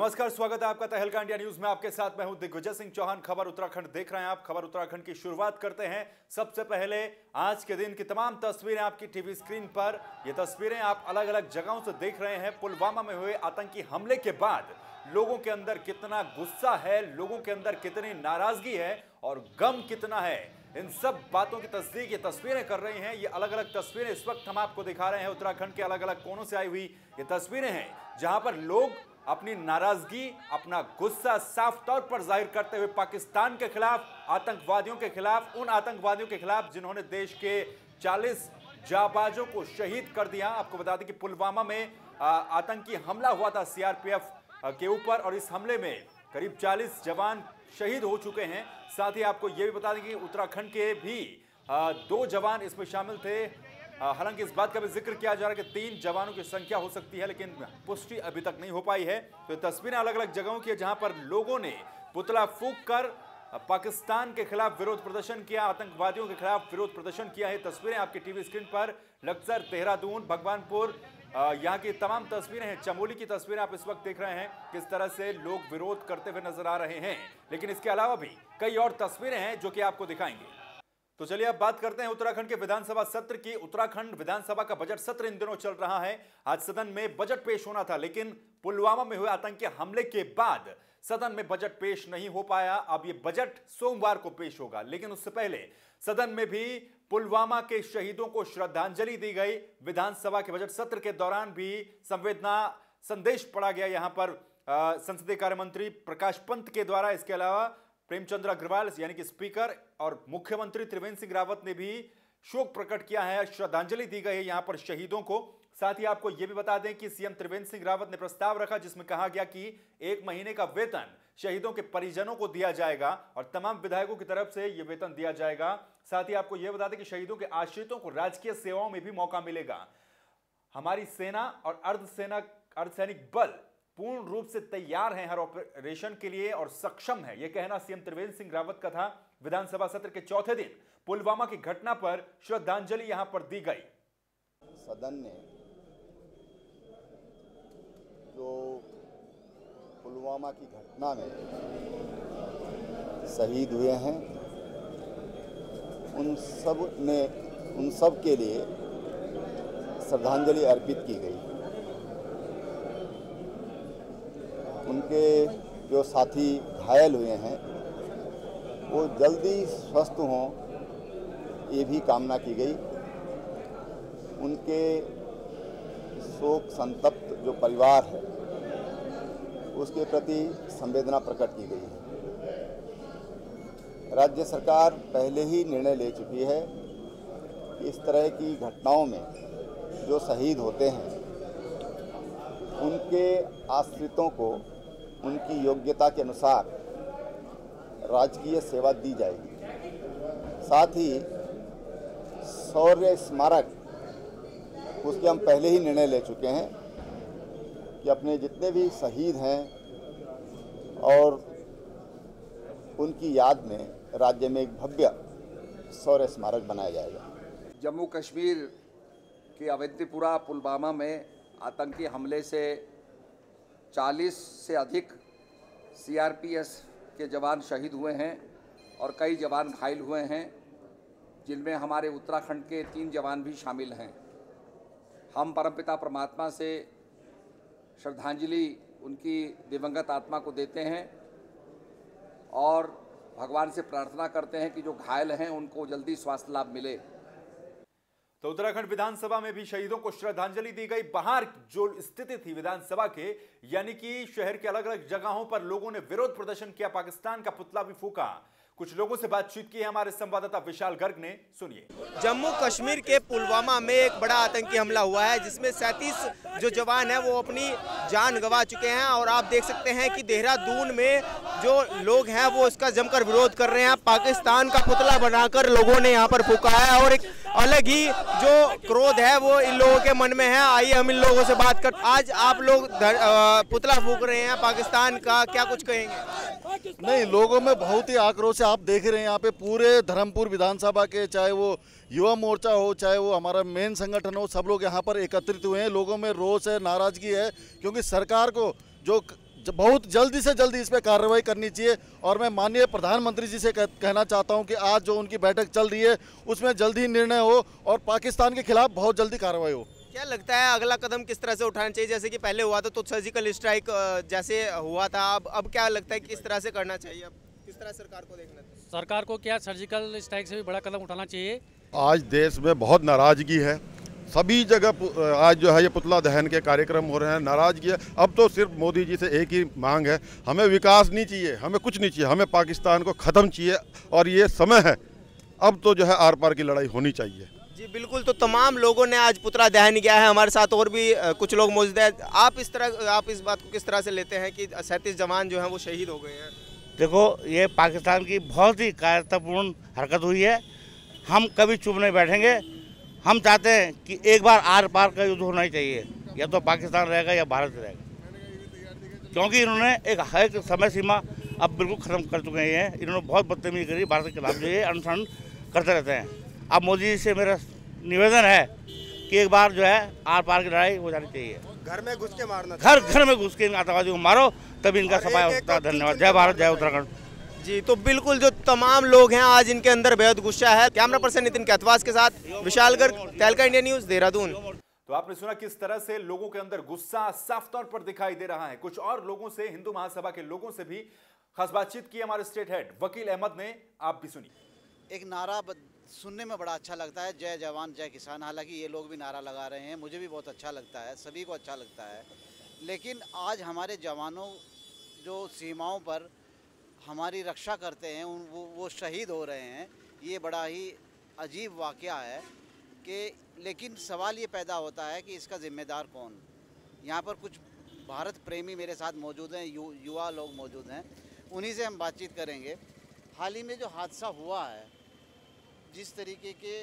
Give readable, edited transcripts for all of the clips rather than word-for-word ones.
नमस्कार, स्वागत है आपका तहलका इंडिया न्यूज में। आपके साथ मैं हूं दिग्विजय सिंह चौहान। खबर उत्तराखंड देख रहे हैं आप। खबर उत्तराखंड की शुरुआत करते हैं। सबसे पहले आज के दिन की तमाम तस्वीरें आपकी टीवी स्क्रीन पर। ये तस्वीरें आप अलग अलग जगहों से देख रहे हैं। पुलवामा में हुए आतंकी हमले के बाद लोगों के अंदर कितना गुस्सा है, लोगों के अंदर कितनी नाराजगी है और गम कितना है, इन सब बातों की तस्दीक ये तस्वीरें कर रही हैं। ये अलग अलग तस्वीरें इस वक्त हम आपको दिखा रहे हैं। उत्तराखंड के अलग अलग कोनों से आई हुई ये तस्वीरें हैं जहां पर लोग अपनी नाराजगी, अपना गुस्सा साफ तौर पर जाहिर करते हुए पाकिस्तान के खिलाफ, आतंकवादियों के खिलाफ, उन आतंकवादियों के खिलाफ जिन्होंने देश के 40 जाबाजों को शहीद कर दिया। आपको बता दें कि पुलवामा में आतंकी हमला हुआ था सीआरपीएफ के ऊपर और इस हमले में करीब 40 जवान शहीद हो चुके हैं। साथ ही आपको यह भी बता दें कि उत्तराखंड के भी 2 जवान इसमें शामिल थे। हालांकि इस बात का भी जिक्र किया जा रहा है कि 3 जवानों की संख्या हो सकती है, लेकिन पुष्टि अभी तक नहीं हो पाई है। तो तस्वीरें अलग अलग जगहों की है जहां पर लोगों ने पुतला फूंक कर पाकिस्तान के खिलाफ विरोध प्रदर्शन किया, आतंकवादियों के खिलाफ विरोध प्रदर्शन किया है। तस्वीरें आपकी टीवी स्क्रीन पर लक्सर, देहरादून, भगवानपुर, यहाँ की तमाम तस्वीरें हैं। चमोली की तस्वीरें आप इस वक्त देख रहे हैं, किस तरह से लोग विरोध करते हुए नजर आ रहे हैं। लेकिन इसके अलावा भी कई और तस्वीरें हैं जो कि आपको दिखाएंगे। तो चलिए अब बात करते हैं उत्तराखंड के विधानसभा सत्र की। उत्तराखंड विधानसभा का बजट सत्र इन दिनों चल रहा है। आज सदन में बजट पेश होना था, लेकिन पुलवामा में हुए आतंकी हमले के बाद सदन में बजट पेश नहीं हो पाया। अब ये बजट सोमवार को पेश होगा, लेकिन उससे पहले सदन में भी पुलवामा के शहीदों को श्रद्धांजलि दी गई। विधानसभा के बजट सत्र के दौरान भी संवेदना संदेश पढ़ा गया यहां पर संसदीय कार्य मंत्री प्रकाश पंत के द्वारा। इसके अलावा प्रेमचंद्र अग्रवाल यानी कि स्पीकर और मुख्यमंत्री त्रिवेंद्र सिंह रावत ने भी शोक प्रकट किया है, श्रद्धांजलि दी गई है यहां पर शहीदों को। साथ ही आपको यह भी बता दें कि सीएम त्रिवेंद्र सिंह रावत ने प्रस्ताव रखा जिसमें कहा गया कि 1 महीने का वेतन शहीदों के परिजनों को दिया जाएगा और तमाम विधायकों की तरफ से यह वेतन दिया जाएगा। साथ ही आपको यह बता दें कि शहीदों के आश्रितों को राजकीय सेवाओं में भी मौका मिलेगा। हमारी सेना और अर्धसैनिक बल पूर्ण रूप से तैयार हैं हर ऑपरेशन के लिए और सक्षम है, यह कहना सीएम त्रिवेंद्र सिंह रावत का था। विधानसभा सत्र के चौथे दिन पुलवामा की घटना पर श्रद्धांजलि यहां पर दी गई। सदन ने जो पुलवामा की घटना में शहीद हुए हैं उन सब के लिए श्रद्धांजलि अर्पित की गई। उनके जो साथी घायल हुए हैं वो जल्दी स्वस्थ हों, ये भी कामना की गई। उनके शोक संतप्त जो परिवार है उसके प्रति संवेदना प्रकट की गई है। राज्य सरकार पहले ही निर्णय ले चुकी है कि इस तरह की घटनाओं में जो शहीद होते हैं उनके आश्रितों को उनकी योग्यता के अनुसार राजकीय सेवा दी जाएगी। साथ ही शौर्य स्मारक उसके हम पहले ही निर्णय ले चुके हैं कि अपने जितने भी शहीद हैं और उनकी याद में राज्य में एक भव्य शौर्य स्मारक बनाया जाएगा। जम्मू कश्मीर के अवंतीपुरा पुलवामा में आतंकी हमले से 40 से अधिक सीआरपीएफ के जवान शहीद हुए हैं और कई जवान घायल हुए हैं, जिनमें हमारे उत्तराखंड के 3 जवान भी शामिल हैं। हम परमपिता परमात्मा से श्रद्धांजलि उनकी दिवंगत आत्मा को देते हैं और भगवान से प्रार्थना करते हैं कि जो घायल हैं उनको जल्दी स्वास्थ्य लाभ मिले। तो उत्तराखंड विधानसभा में भी शहीदों को श्रद्धांजलि दी गई। बाहर जो स्थिति थी विधानसभा के, यानी कि शहर के अलग अलग जगहों पर लोगों ने विरोध प्रदर्शन किया, पाकिस्तान का पुतला भी फूंका। कुछ लोगों से बातचीत की है हमारे संवाददाता विशाल गर्ग ने, सुनिए। जम्मू कश्मीर के पुलवामा में एक बड़ा आतंकी हमला हुआ है जिसमें 37 जो जवान हैं वो अपनी जान गंवा चुके हैं और आप देख सकते हैं कि देहरादून में जो लोग हैं वो इसका जमकर विरोध कर रहे हैं। पाकिस्तान का पुतला बनाकर लोगों ने यहाँ पर फूंका है और एक अलग ही जो क्रोध है वो इन लोगों के मन में है। आइए हम इन लोगों से बात कर। आज आप लोग पुतला फूंक रहे हैं पाकिस्तान का, क्या कुछ कहेंगे? नहीं, लोगों में बहुत ही आक्रोश है। आप देख रहे हैं यहाँ पे पूरे धर्मपुर विधानसभा के, चाहे वो युवा मोर्चा हो, चाहे वो हमारा मेन संगठन हो, सब लोग यहाँ पर एकत्रित हुए हैं। लोगों में रोष है, नाराजगी है, क्योंकि सरकार को जो बहुत जल्दी से जल्दी इस पर कार्रवाई करनी चाहिए। और मैं माननीय प्रधानमंत्री जी से कहना चाहता हूं कि आज जो उनकी बैठक चल रही है उसमें जल्दी ही निर्णय हो और पाकिस्तान के खिलाफ बहुत जल्दी कार्रवाई हो। क्या लगता है अगला कदम किस तरह से उठाना चाहिए? जैसे कि पहले हुआ था तो सर्जिकल स्ट्राइक जैसे हुआ था, अब क्या लगता है किस तरह से करना चाहिए? अब किस तरह सरकार को देखना चाहिए? सरकार को क्या सर्जिकल स्ट्राइक से भी बड़ा कदम उठाना चाहिए। आज देश में बहुत नाराजगी है, सभी जगह आज जो है ये पुतला दहन के कार्यक्रम हो रहे हैं, नाराजगी है। अब तो सिर्फ मोदी जी से एक ही मांग है, हमें विकास नहीं चाहिए, हमें कुछ नहीं चाहिए, हमें पाकिस्तान को ख़त्म चाहिए और ये समय है अब तो जो है आर पार की लड़ाई होनी चाहिए। जी बिल्कुल, तो तमाम लोगों ने आज पुतला दहन किया है। हमारे साथ और भी कुछ लोग मौजूद हैं। आप इस बात को किस तरह से लेते हैं कि 37 जवान जो हैं वो शहीद हो गए हैं? देखो, ये पाकिस्तान की बहुत ही कायरतापूर्ण हरकत हुई है। हम कभी चुप नहीं बैठेंगे। हम चाहते हैं कि एक बार आर पार का युद्ध होना ही चाहिए, या तो पाकिस्तान रहेगा या भारत रहेगा, क्योंकि इन्होंने एक समय सीमा अब बिल्कुल ख़त्म कर चुके हैं। इन्होंने बहुत बदतमीजी करी भारत के खिलाफ, जो ये अनुसरण करते रहते हैं। अब मोदी जी से मेरा निवेदन है कि एक बार जो है आर पार की लड़ाई हो जानी चाहिए। घर में घुस के मारना, घर में घुस के इन आतंकवादियों को मारो, तभी इनका सफाया हो सकता है। धन्यवाद। जय भारत, जय उत्तराखंड। जी, तो बिल्कुल जो तमाम लोग हैं आज इनके अंदर बेहद गुस्सा है। कैमरा पर्सन नितिन कैथवास के साथ विशाल गर्ग, तहलका इंडिया न्यूज़, देहरादून। तो आपने सुना किस तरह से लोगों के अंदर गुस्सा साफ तौर पर दिखाई दे रहा है। कुछ और लोगों से, हिंदू महासभा के लोगों से भी खास बातचीत की हमारे स्टेट हेड वकील अहमद ने, आप भी सुनिए। एक नारा सुनने में बड़ा अच्छा लगता है, जय जवान जय किसान। हालांकि ये लोग भी नारा लगा रहे हैं, मुझे भी बहुत अच्छा लगता है, सभी को अच्छा लगता है। लेकिन आज हमारे जवानों जो सीमाओं पर हमारी रक्षा करते हैं वो शहीद हो रहे हैं। ये बड़ा ही अजीब वाक़या है कि, लेकिन सवाल ये पैदा होता है कि इसका ज़िम्मेदार कौन। यहाँ पर कुछ भारत प्रेमी मेरे साथ मौजूद हैं, युवा लोग मौजूद हैं, उन्हीं से हम बातचीत करेंगे। हाल ही में जो हादसा हुआ है, जिस तरीके के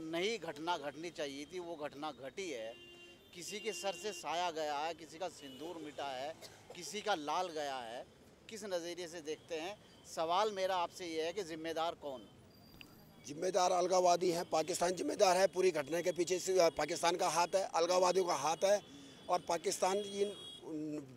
नई घटना घटनी चाहिए थी वो घटना घटी है। किसी के सर से साया गया है, किसी का सिंदूर मिटा है, किसी का लाल गया है। किस नज़रिए से देखते हैं? सवाल मेरा आपसे ये है कि जिम्मेदार कौन? जिम्मेदार अलगाववादी हैं, पाकिस्तान जिम्मेदार है। पूरी घटना के पीछे से पाकिस्तान का हाथ है, अलगाववादियों का हाथ है। और पाकिस्तान इन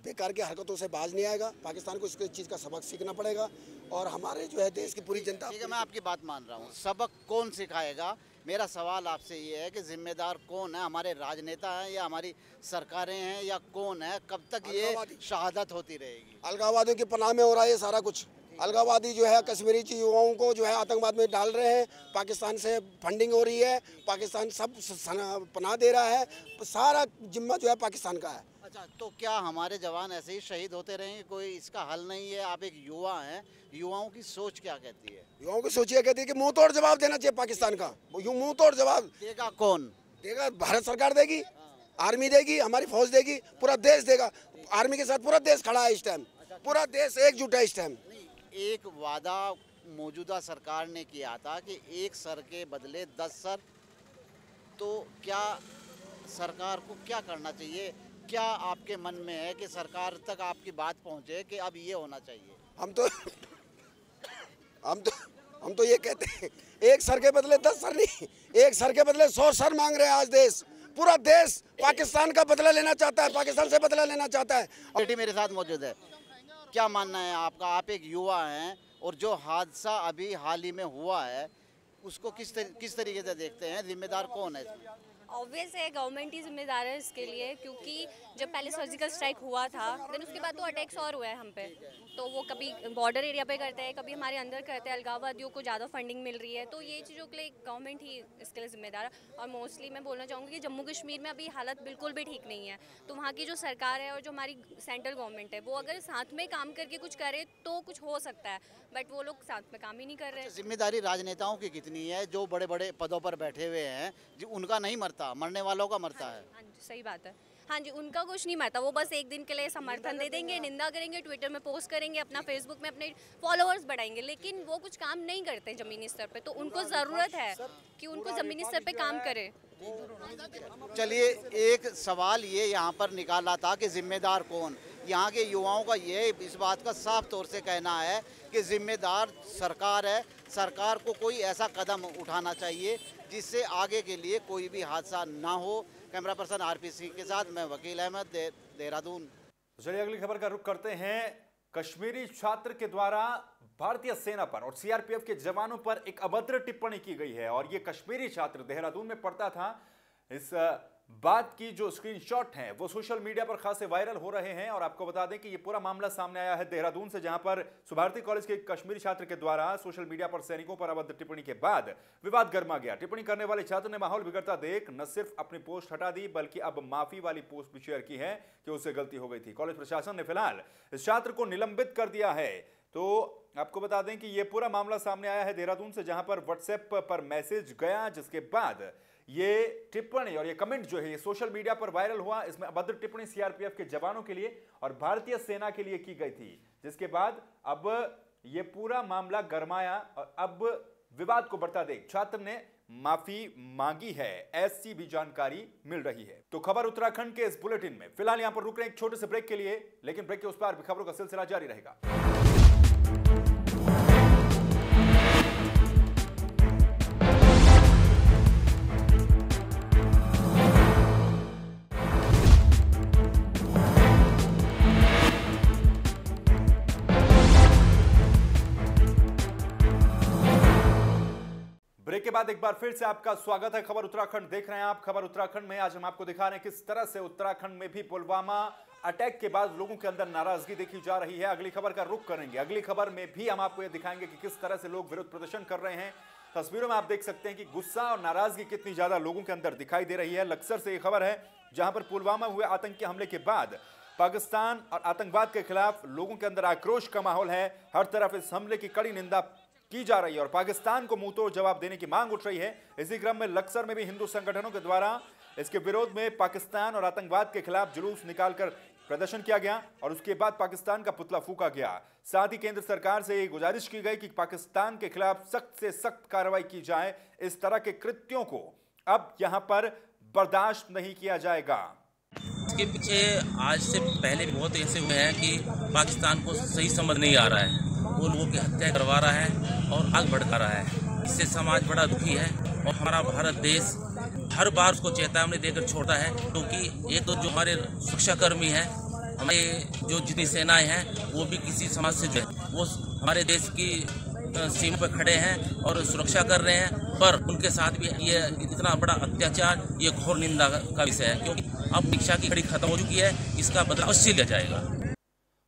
बेकार की हरकतों से बाज नहीं आएगा। पाकिस्तान को इस चीज़ का सबक सीखना पड़ेगा। और हमारे जो है देश की पूरी जनता, ठीक है, मैं आपकी बात मान रहा हूँ, सबक कौन सिखाएगा? मेरा सवाल आपसे ये है कि जिम्मेदार कौन है? हमारे राजनेता हैं या हमारी सरकारें हैं या कौन है? कब तक ये शहादत होती रहेगी? अलगाववादियों की पनाह में हो रहा है ये सारा कुछ। अलगाववादी जो है कश्मीरी युवाओं को जो है आतंकवाद में डाल रहे हैं। पाकिस्तान से फंडिंग हो रही है, पाकिस्तान सब पनाह दे रहा है। सारा जिम्मा जो है पाकिस्तान का है। अच्छा, तो क्या हमारे जवान ऐसे ही शहीद होते रहेंगे? कोई इसका हल नहीं है? आप एक युवा हैं, युवाओं की सोच क्या कहती है? युवाओं की सोच ये कहती है कि मुंह तोड़ जवाब देना चाहिए पाकिस्तान का। यूँ मुंह तोड़ जवाब देगा कौन? देगा भारत सरकार देगी, आर्मी देगी, हमारी फौज देगी, पूरा देश देगा। आर्मी के साथ पूरा देश खड़ा है इस टाइम, पूरा देश एकजुट है इस टाइम। एक वादा मौजूदा सरकार ने किया था कि एक सर के बदले 10 सर। तो क्या सरकार को क्या करना चाहिए? क्या आपके मन में है कि सरकार तक आपकी बात पहुंचे कि अब ये होना चाहिए? हम तो ये कहते हैं, एक सर के बदले 10 सर नहीं, एक सर के बदले 100 सर मांग रहे हैं आज देश। पूरा देश पाकिस्तान का बदला लेना चाहता है, पाकिस्तान से बदला लेना चाहता है। बेटी मेरे साथ मौजूद है, क्या मानना है आपका? आप एक युवा हैं और जो हादसा अभी हाल ही में हुआ है उसको किस तरीके से देखते हैं? जिम्मेदार कौन है? ऑब्वियस है गवर्नमेंट ही जिम्मेदार है इसके लिए, क्योंकि जब पहले सर्जिकल स्ट्राइक हुआ था देन उसके बाद तो अटैक्स और हुए हैं हम पे। तो वो कभी बॉर्डर एरिया पे करते हैं, कभी हमारे अंदर करते हैं, अलगाववादियों को ज़्यादा फंडिंग मिल रही है। तो ये चीज़ों के लिए गवर्नमेंट ही इसके लिए जिम्मेदार है। और मोस्टली मैं बोलना चाहूँगी कि जम्मू कश्मीर में अभी हालत बिल्कुल भी ठीक नहीं है। तो वहाँ की जो सरकार है और जो हमारी सेंट्रल गवर्नमेंट है वो अगर साथ में काम करके कुछ करे तो कुछ हो सकता है, बट वो लोग साथ में काम ही नहीं कर रहे हैं। जिम्मेदारी राजनेताओं की कितनी है? जो बड़े बड़े पदों पर बैठे हुए हैं उनका नहीं मरता, मरने वालों का मरता है। हाँ जी, सही बात है। हाँ जी, उनका कुछ नहीं मरता, वो बस एक दिन के लिए समर्थन दे देंगे, निंदा करेंगे, ट्विटर में पोस्ट करेंगे, अपना फेसबुक में अपने फॉलोअर्स बढ़ाएंगे, लेकिन वो कुछ काम नहीं करते ज़मीनी स्तर पे। तो उनको ज़रूरत है कि उनको ज़मीनी स्तर पे काम करे। चलिए, एक सवाल ये यहाँ पर निकाला था कि जिम्मेदार कौन? यहाँ के युवाओं का ये इस बात का साफ तौर से कहना है कि जिम्मेदार सरकार है। सरकार को कोई ऐसा कदम उठाना चाहिए जिससे आगे के लिए कोई भी हादसा ना हो। कैमरा पर्सन आरपी सिंह के साथ मैं वकील अहमद, देहरादून। तो चलिए अगली खबर का रुख करते हैं। कश्मीरी छात्र के द्वारा भारतीय सेना पर और सीआरपीएफ के जवानों पर एक अभद्र टिप्पणी की गई है और ये कश्मीरी छात्र देहरादून में पढ़ता था। इस बात की जो स्क्रीनशॉट हैं वो सोशल मीडिया पर खासे वायरल हो रहे हैं और आपको बता दें कि ये पूरा मामला सामने आया है देहरादून से, जहां पर सुभारती कॉलेज के कश्मीरी छात्र के द्वारा सोशल मीडिया पर सैनिकों पर अभद्र टिप्पणी के बाद विवाद गर्मा गया। टिप्पणी करने वाले छात्र ने माहौल बिगड़ता देख न सिर्फ अपनी पोस्ट हटा दी बल्कि अब माफी वाली पोस्ट भी शेयर की है कि उससे गलती हो गई थी। कॉलेज प्रशासन ने फिलहाल इस छात्र को निलंबित कर दिया है। तो आपको बता दें कि यह पूरा मामला सामने आया है देहरादून से, जहां पर व्हाट्सएप पर मैसेज गया, जिसके बाद ये टिप्पणी और ये कमेंट जो है ये सोशल मीडिया पर वायरल हुआ। इसमें अभद्र टिप्पणी सीआरपीएफ के जवानों के लिए और भारतीय सेना के लिए की गई थी, जिसके बाद अब ये पूरा मामला गरमाया और अब विवाद को बढ़ता देख छात्र ने माफी मांगी है, ऐसी भी जानकारी मिल रही है। तो खबर उत्तराखंड के इस बुलेटिन में फिलहाल यहां पर रुक रहे हैं एक छोटे से ब्रेक के लिए, लेकिन ब्रेक के उस पार भी खबरों का सिलसिला जारी रहेगा। ब्रेक के बाद एक बार फिर से आपका स्वागत है। खबर उत्तराखंड देख रहे हैं आप। खबर उत्तराखंड में आज हम आपको दिखा रहे हैं किस तरह से उत्तराखंड में भी पुलवामा अटैक के बाद लोगों के अंदर नाराजगी देखी जा रही है। अगली खबर का रुख करेंगे। अगली खबर में भी हम आपको यह दिखाएंगे कि किस तरह से लोग विरोध प्रदर्शन कर रहे हैं। तस्वीरों में आप देख सकते हैं कि गुस्सा और नाराजगी कितनी ज्यादा लोगों के अंदर दिखाई दे रही है। लक्सर से यह खबर है, जहां पर पुलवामा हुए आतंकी हमले के बाद पाकिस्तान और आतंकवाद के खिलाफ लोगों के अंदर आक्रोश का माहौल है। हर तरफ इस हमले की कड़ी निंदा की जा रही है और पाकिस्तान को मुंहतोड़ जवाब देने की मांग उठ रही है। इसी क्रम में लक्सर में भी हिंदू संगठनों के द्वारा इसके विरोध में पाकिस्तान और आतंकवाद के खिलाफ जुलूस निकालकर प्रदर्शन किया गया और उसके बाद पाकिस्तान का पुतला फूंका गया। साथ ही केंद्र सरकार से यह गुजारिश की गई कि पाकिस्तान के खिलाफ सख्त से सख्त कार्रवाई की जाए। इस तरह के कृत्यों को अब यहां पर बर्दाश्त नहीं किया जाएगा। इसके पीछे आज से पहले भी बहुत ऐसे हुए हैं कि पाकिस्तान को सही समझ नहीं आ रहा है, वो लोगों की हत्या करवा रहा है और आग भड़का रहा है। इससे समाज बड़ा दुखी है और हमारा भारत देश हर बार उसको चेतावनी देकर छोड़ता है, क्योंकि एक तो जो हमारे सुरक्षाकर्मी हैं, हमारे जो जितनी सेनाएं हैं वो भी किसी समाज से जो है वो हमारे देश की सीमा पर खड़े हैं और सुरक्षा कर रहे हैं, पर उनके साथ भी ये इतना बड़ा अत्याचार ये घोर निंदा का विषय है, क्योंकि अब शिक्षा की घड़ी खत्म हो चुकी है, इसका बदला अवश्य लिया जाएगा।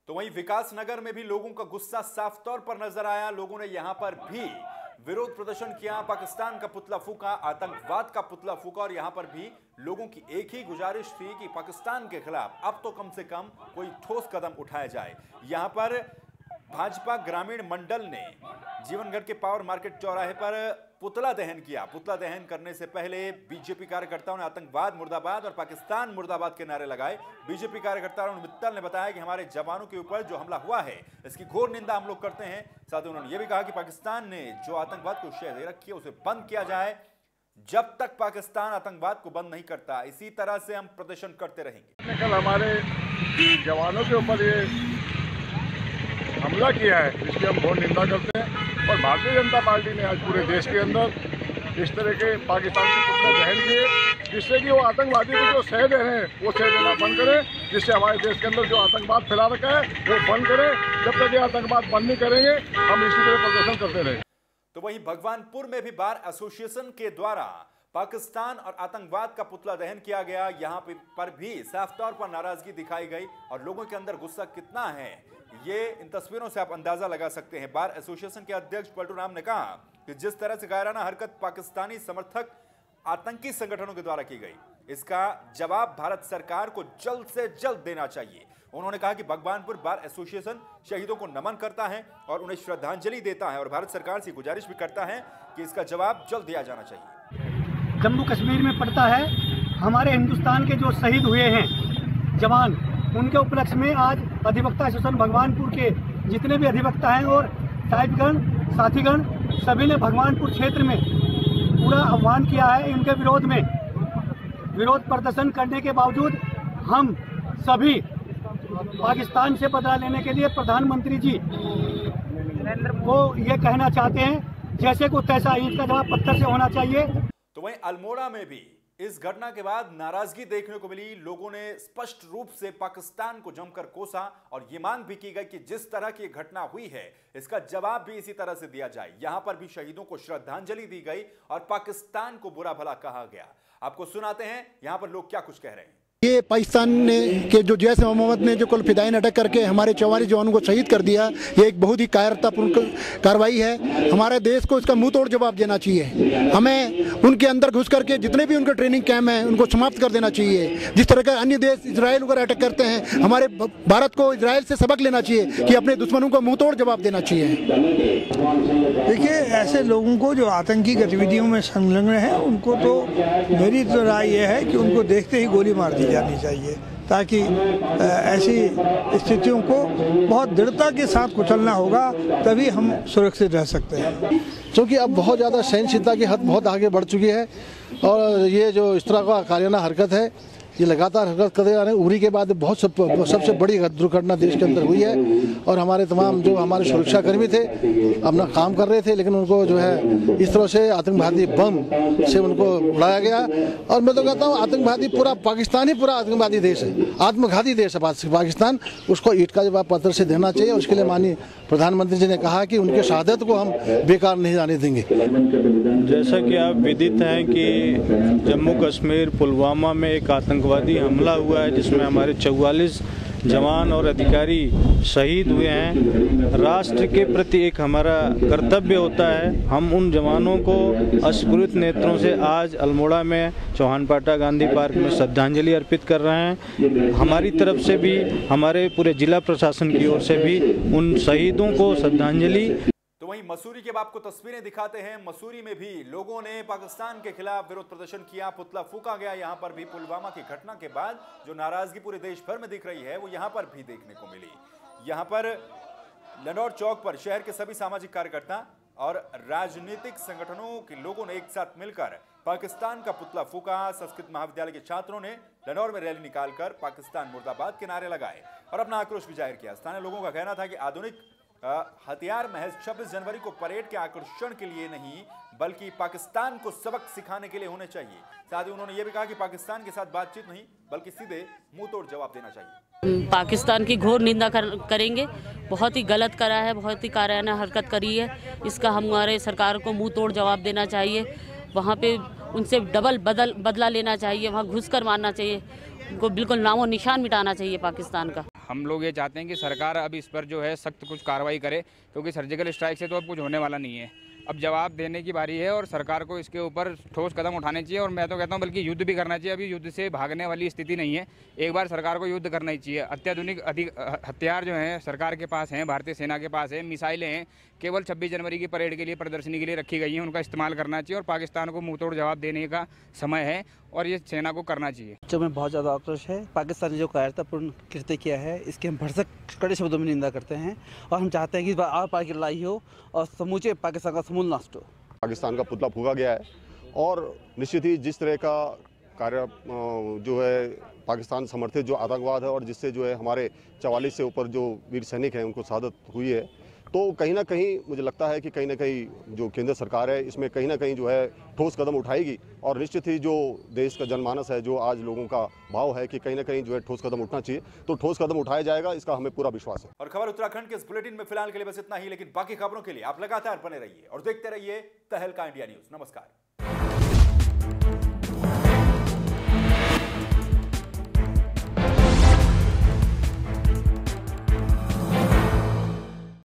तो वहीं विकास नगर में भी लोगों का गुस्सा साफ तौर पर नजर आया। लोगों ने यहां पर भी विरोध प्रदर्शन किया, पाकिस्तान का पुतला फूंका, आतंकवाद का पुतला फूंका और यहां पर भी लोगों की एक ही गुजारिश थी कि पाकिस्तान के खिलाफ अब तो कम से कम कोई ठोस कदम उठाया जाए। यहां पर भाजपा ग्रामीण मंडल ने जीवनगढ़ के पावर मार्केट चौराहे पर पुतला दहन किया। पुतला दहन करने से पहले बीजेपी कार्यकर्ताओं ने आतंकवाद मुर्दाबाद और पाकिस्तान मुर्दाबाद के नारे लगाए। बीजेपी कार्यकर्ता अरुण मित्तल ने बताया कि हमारे जवानों के ऊपर जो हमला हुआ है इसकी घोर निंदा हम लोग करते हैं। साथ ही उन्होंने ये भी कहा कि पाकिस्तान ने जो आतंकवाद को शह दे रखी है उसे बंद किया जाए। जब तक पाकिस्तान आतंकवाद को बंद नहीं करता, इसी तरह से हम प्रदर्शन करते रहेंगे। कल हमारे जवानों के ऊपर ये हमला किया है, जिसकी हम घोर निंदा करते हैं और भारतीय जनता पार्टी ने आज पूरे देश के अंदर इस तरह के पाकिस्तान के पुतले दहन किए, जिससे कि वो आतंकवादी को जो सह दे रहे हैं वो सह देना बंद करें, जिससे हमारे देश के अंदर जो आतंकवाद फैला रखा है वो बंद करें। जब तक ये आतंकवाद बंद नहीं करेंगे हम इसी तरह प्रदर्शन करते रहेंगे। तो वहीं भगवानपुर में भी बार एसोसिएशन के द्वारा पाकिस्तान और आतंकवाद का पुतला दहन किया गया। यहाँ पर भी साफ तौर पर नाराजगी दिखाई गई और लोगों के अंदर गुस्सा कितना है ये इन तस्वीरों से आप अंदाजा लगा सकते हैं। बार एसोसिएशन के अध्यक्ष पलटू राम ने कहा कि जिस तरह से कायराना हरकत पाकिस्तानी समर्थक आतंकी संगठनों के द्वारा की गई, इसका जवाब भारत सरकार को जल्द से जल्द देना चाहिए। उन्होंने कहा कि भगवानपुर बार एसोसिएशन शहीदों को नमन करता है और उन्हें श्रद्धांजलि देता है और भारत सरकार से गुजारिश भी करता है कि इसका जवाब जल्द दिया जाना चाहिए। जम्मू कश्मीर में पड़ता है, हमारे हिंदुस्तान के जो शहीद हुए हैं जवान, उनके उपलक्ष्य में आज अधिवक्ता एसोसिएशन भगवानपुर के जितने भी अधिवक्ता हैं और साहिबगण साथीगण सभी ने भगवानपुर क्षेत्र में पूरा आह्वान किया है। इनके विरोध में विरोध प्रदर्शन करने के बावजूद हम सभी पाकिस्तान से बदला लेने के लिए प्रधानमंत्री जी को ये कहना चाहते हैं, जैसे को तैसा ईंट का जवाब पत्थर से होना चाहिए। तो वहीं अल्मोड़ा में भी इस घटना के बाद नाराजगी देखने को मिली। लोगों ने स्पष्ट रूप से पाकिस्तान को जमकर कोसा और ये मांग भी की गई कि जिस तरह की घटना हुई है इसका जवाब भी इसी तरह से दिया जाए। यहां पर भी शहीदों को श्रद्धांजलि दी गई और पाकिस्तान को बुरा भला कहा गया। आपको सुनाते हैं यहां पर लोग क्या कुछ कह रहे हैं। ये पाकिस्तान ने के जो जैश मोहम्मद ने जो कल फिदायीन अटैक करके हमारे 44 जवानों को शहीद कर दिया, ये एक बहुत ही कायरतापूर्ण कार्रवाई है। हमारे देश को इसका मुंह तोड़ जवाब देना चाहिए। हमें उनके अंदर घुस करके जितने भी उनके ट्रेनिंग कैंप हैं उनको समाप्त कर देना चाहिए। जिस तरह का अन्य देश इजराइल वगैरह अटैक करते हैं, हमारे भारत को इजराइल से सबक लेना चाहिए कि अपने दुश्मनों को मुँह तोड़ जवाब देना चाहिए। देखिए, ऐसे लोगों को जो आतंकी गतिविधियों में संलग्न है उनको तो मेरी तो राय ये है कि उनको देखते ही गोली मार दी जानी चाहिए, ताकि ऐसी स्थितियों को बहुत दृढ़ता के साथ कुचलना होगा, तभी हम सुरक्षित रह सकते हैं। क्योंकि अब बहुत ज़्यादा सहनशीलता की हद बहुत आगे बढ़ चुकी है और ये जो इस तरह का कारियाना हरकत है ये लगातार हरकत करते आ रहे हैं। उरी के बाद बहुत सबसे बड़ी दुर्घटना देश के अंदर हुई है और हमारे तमाम जो हमारे सुरक्षाकर्मी थे अपना काम कर रहे थे, लेकिन उनको जो है इस तरह से आतंकवादी बम से उनको उड़ाया गया। और मैं तो कहता हूँ आतंकवादी पूरा पाकिस्तान ही पूरा आतंकवादी देश है, आत्मघाती देश है पाकिस्तान। उसको ईंट का जवाब पत्थर से देना चाहिए। उसके लिए माननीय प्रधानमंत्री जी ने कहा कि उनके शहादत को हम बेकार नहीं जाने देंगे। जैसा कि आप विदित हैं कि जम्मू कश्मीर पुलवामा में एक आतंकवादी हमला हुआ है जिसमें हमारे 44 जवान और अधिकारी शहीद हुए हैं। राष्ट्र के प्रति एक हमारा कर्तव्य होता है, हम उन जवानों को अस्फुरित नेत्रों से आज अल्मोड़ा में चौहानपाटा गांधी पार्क में श्रद्धांजलि अर्पित कर रहे हैं। हमारी तरफ से भी, हमारे पूरे जिला प्रशासन की ओर से भी उन शहीदों को श्रद्धांजलि। तो वहीं मसूरी के आपको तस्वीरें दिखाते हैं। मसूरी में भी लोगों ने पाकिस्तान के खिलाफ विरोध प्रदर्शन किया, पुतला फूंका गया। यहां पर भी पुलवामा की घटना के बाद जो नाराजगी पूरे देश भर में दिख रही है वो यहां पर भी देखने को मिली। यहां पर लनौर चौक पर शहर के सभी सामाजिक कार्यकर्ता और राजनीतिक संगठनों के लोगों ने एक साथ मिलकर पाकिस्तान का पुतला फूंका। संस्कृत महाविद्यालय के छात्रों ने लनौर में रैली निकालकर पाकिस्तान मुर्दाबाद के नारे लगाए और अपना आक्रोश भी जाहिर किया। स्थानीय लोगों का कहना था कि आधुनिक हथियार महज 26 जनवरी को परेड के आकर्षण के लिए नहीं बल्कि पाकिस्तान को सबक सिखाने के लिए होने चाहिए। साथ ही उन्होंने ये भी कहा कि पाकिस्तान के साथ बातचीत नहीं बल्कि सीधे मुंह तोड़ जवाब देना चाहिए। पाकिस्तान की घोर निंदा करेंगे। बहुत ही गलत करा है, बहुत ही काराना हरकत करी है। इसका हमारे सरकार को मुंह तोड़ जवाब देना चाहिए। वहाँ पे उनसे डबल बदला लेना चाहिए, वहाँ घुस कर मारना चाहिए, उनको बिल्कुल नामो निशान मिटाना चाहिए पाकिस्तान का। हम लोग ये चाहते हैं कि सरकार अब इस पर जो है सख्त कुछ कार्रवाई करे, क्योंकि सर्जिकल स्ट्राइक से तो अब कुछ होने वाला नहीं है। अब जवाब देने की बारी है और सरकार को इसके ऊपर ठोस कदम उठाने चाहिए। और मैं तो कहता हूँ बल्कि युद्ध भी करना चाहिए। अभी युद्ध से भागने वाली स्थिति नहीं है, एक बार सरकार को युद्ध करना ही चाहिए। अत्याधुनिक हथियार जो हैं सरकार के पास हैं, भारतीय सेना के पास है, मिसाइलें हैं, केवल 26 जनवरी की परेड के लिए, प्रदर्शनी के लिए रखी गई हैं, उनका इस्तेमाल करना चाहिए। और पाकिस्तान को मुंहतोड़ जवाब देने का समय है और ये सेना को करना चाहिए। जो में बहुत ज़्यादा आक्रोश है। पाकिस्तान ने जो कायरतापूर्ण कृत्य किया है इसके हम भरसक कड़े शब्दों में निंदा करते हैं और हम चाहते हैं कि इस बार आर पार की लड़ाई हो और समूचे पाकिस्तान का समूल नष्ट हो। पाकिस्तान का पुतला फूंका गया है और निश्चित ही जिस तरह का कार्य जो है पाकिस्तान समर्थित जो आतंकवाद है और जिससे जो है हमारे 44 से ऊपर जो वीर सैनिक हैं उनको शहादत हुई है, तो कहीं ना कहीं मुझे लगता है कि कहीं ना कहीं जो केंद्र सरकार है इसमें कहीं ना कहीं जो है ठोस कदम उठाएगी। और निश्चित ही जो देश का जनमानस है, जो आज लोगों का भाव है कि कहीं ना कहीं जो है ठोस कदम उठना चाहिए, तो ठोस कदम उठाया जाएगा, इसका हमें पूरा विश्वास है। और खबर उत्तराखंड के इस बुलेटिन में फिलहाल के लिए बस इतना ही, लेकिन बाकी खबरों के लिए आप लगातार बने रहिए और देखते रहिए तहलका इंडिया न्यूज। नमस्कार।